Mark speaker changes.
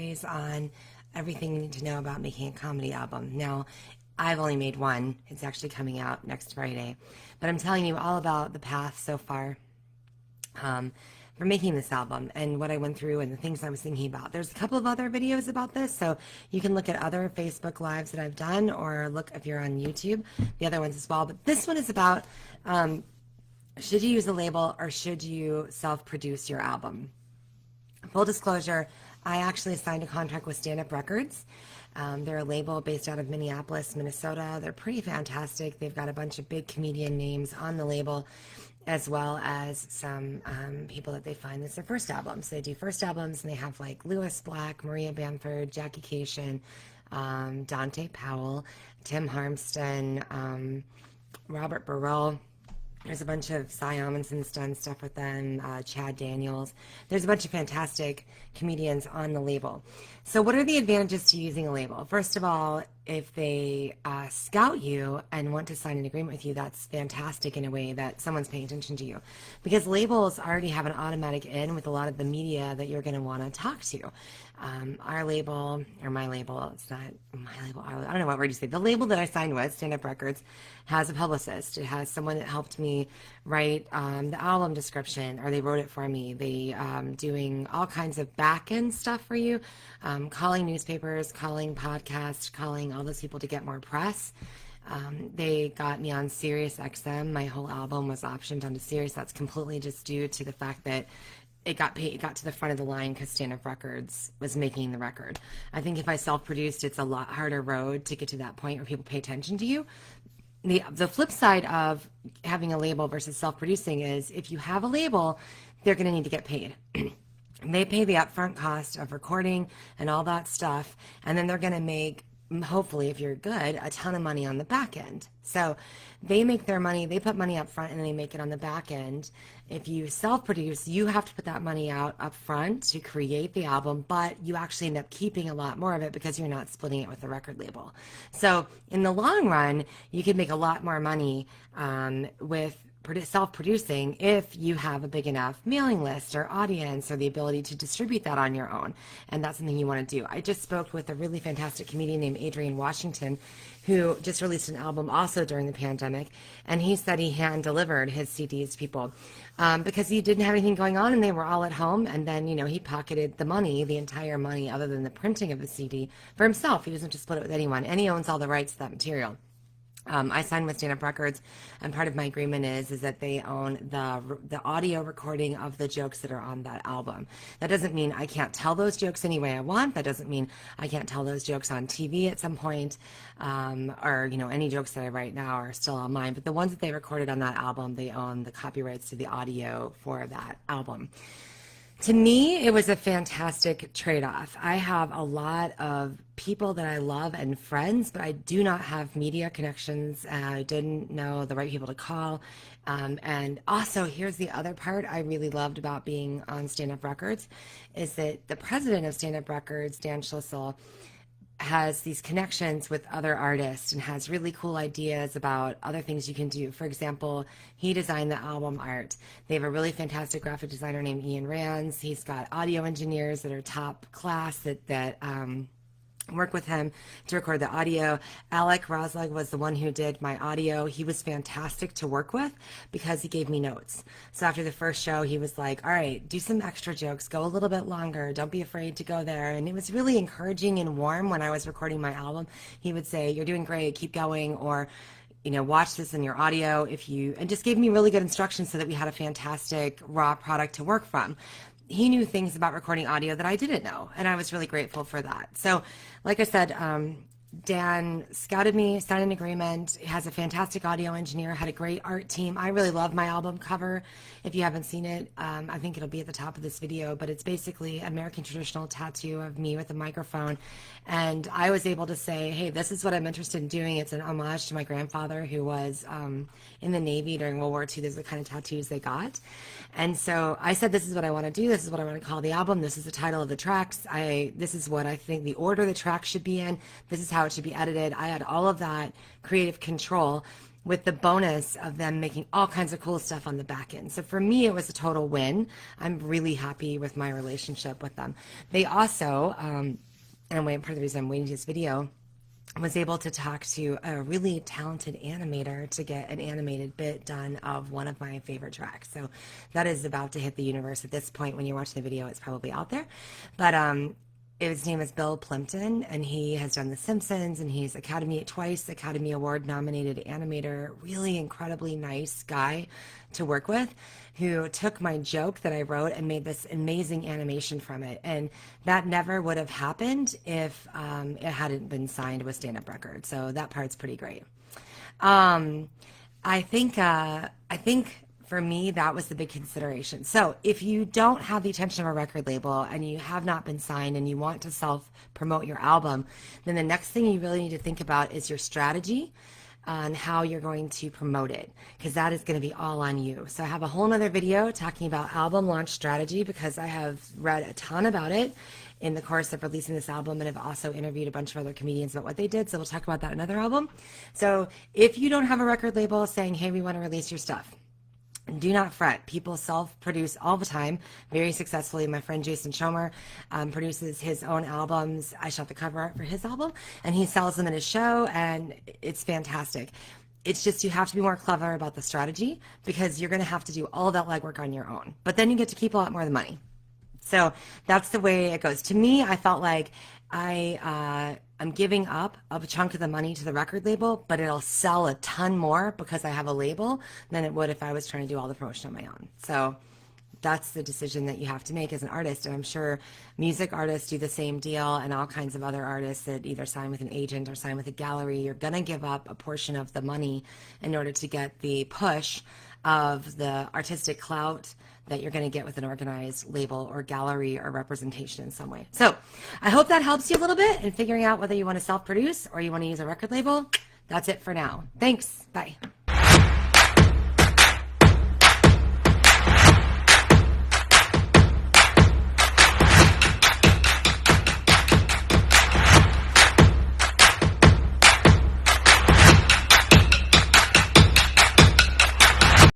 Speaker 1: series on everything you need to know about making a comedy album. Now, I've only made one. It's actually coming out next Friday. But I'm telling you all about the path so far for making this album and what I went through and the things I was thinking about. There's a couple of other videos about this, so you can look at other Facebook Lives that I've done, or look if you're on YouTube, the other ones as well. But this one is about should you use a label or should you self-produce your album? Full disclosure, I actually signed a contract with Stand Up Records. They're a label based out of Minneapolis, Minnesota. They're pretty fantastic. They've got a bunch of big comedian names on the label, as well as some people that they find this their first album. So they do first albums, and they have like Lewis Black, Maria Bamford, Jackie Cation, Dante Powell, Tim Harmston, Robert Burrell. There's a bunch of Cy Amundsen's done stuff with them, Chad Daniels. There's a bunch of fantastic comedians on the label. So what are the advantages to using a label? First of all, if they scout you and want to sign an agreement with you, that's fantastic in a way that someone's paying attention to you. Because labels already have an automatic in with a lot of the media that you're going to want to talk to. Our label, or my label, it's not my label, I don't know what word you say. The label that I signed with, Stand Up Records, has a publicist. It has someone that helped me write the album description, or they wrote it for me. They doing all kinds of back-end stuff for you, calling newspapers, calling podcasts, calling all those people to get more press. They got me on Sirius XM. My whole album was optioned onto Sirius. That's completely just due to the fact that it got to the front of the line because Stand Up Records was making the record. I think if I self-produced, it's a lot harder road to get to that point where people pay attention to you. The flip side of having a label versus self-producing is if you have a label, they're going to need to get paid. They pay the upfront cost of recording and all that stuff, and then they're going to make, hopefully if you're good, a ton of money on the back end. So they make their money, they put money up front, and they make it on the back end. If you self-produce, you have to put that money out up front to create the album, but you actually end up keeping a lot more of it because you're not splitting it with the record label. So in the long run, you could make a lot more money with self-producing if you have a big enough mailing list or audience or the ability to distribute that on your own. And that's something you want to do. I just spoke with a really fantastic comedian named Adrian Washington, who just released an album also during the pandemic, and he said he hand delivered his CDs to people because he didn't have anything going on and they were all at home. And then, he pocketed the money, the entire money other than the printing of the CD, for himself. He doesn't just split it with anyone, and he owns all the rights to that material. I signed with Stand Up Records, and part of my agreement is that they own the audio recording of the jokes that are on that album. That doesn't mean I can't tell those jokes any way I want. That doesn't mean I can't tell those jokes on TV at some point, or any jokes that I write now are still on mine. But the ones that they recorded on that album, they own the copyrights to the audio for that album. To me, it was a fantastic trade-off. I have a lot of people that I love and friends, but I do not have media connections. I didn't know the right people to call. And also, here's the other part I really loved about being on Stand Up Records, is that the president of Stand Up Records, Dan Schlissel, has these connections with other artists and has really cool ideas about other things you can do. For example, he designed the album art. They have a really fantastic graphic designer named Ian Rands. He's got audio engineers that are top class that work with him to record the audio. Alec Rosleg was the one who did my audio. He was fantastic to work with because he gave me notes. So after the first show, he was like, all right, do some extra jokes, go a little bit longer, don't be afraid to go there. And it was really encouraging and warm when I was recording my album. He would say, you're doing great, keep going, or watch this in your audio and just gave me really good instructions so that we had a fantastic raw product to work from. He knew things about recording audio that I didn't know, and I was really grateful for that. So, like I said, Dan scouted me, signed an agreement, has a fantastic audio engineer, had a great art team. I really love my album cover. If you haven't seen it, I think it'll be at the top of this video, but it's basically an American traditional tattoo of me with a microphone. And I was able to say, hey, this is what I'm interested in doing. It's an homage to my grandfather, who was in the Navy during World War II. These are the kind of tattoos they got. And so I said, this is what I want to do. This is what I want to call the album. This is the title of the tracks. This is what I think the order the tracks should be in. This is how it should be edited. I had all of that creative control, with the bonus of them making all kinds of cool stuff on the back end. So for me, it was a total win. I'm really happy with my relationship with them. They also, and part of the reason I'm waiting to this video, was able to talk to a really talented animator to get an animated bit done of one of my favorite tracks. So that is about to hit the universe at this point. When you're watching the video, it's probably out there. But his name is Bill Plimpton, and he has done The Simpsons, and he's twice Academy Award nominated animator. Really incredibly nice guy to work with, who took my joke that I wrote and made this amazing animation from it. And that never would have happened if it hadn't been signed with Stand Up Records. So that part's pretty great. I think for me, that was the big consideration. So if you don't have the attention of a record label and you have not been signed and you want to self-promote your album, then the next thing you really need to think about is your strategy on how you're going to promote it, because that is going to be all on you. So I have a whole nother video talking about album launch strategy, because I have read a ton about it in the course of releasing this album, and have also interviewed a bunch of other comedians about what they did. So we'll talk about that in another album. So if you don't have a record label saying, hey, we want to release your stuff, do not fret. People self-produce all the time, very successfully. My friend Jason Schomer produces his own albums. I shot the cover art for his album, and he sells them in his show, and it's fantastic. It's just you have to be more clever about the strategy, because you're going to have to do all that legwork on your own. But then you get to keep a lot more of the money. So that's the way it goes. To me, I felt like I'm giving up a chunk of the money to the record label, but it'll sell a ton more because I have a label than it would if I was trying to do all the promotion on my own. So that's the decision that you have to make as an artist. And I'm sure music artists do the same deal, and all kinds of other artists that either sign with an agent or sign with a gallery. You're going to give up a portion of the money in order to get the push of the artistic clout that you're going to get with an organized label or gallery or representation in some way. So I hope that helps you a little bit in figuring out whether you want to self-produce or you want to use a record label. That's it for now. Thanks. Bye.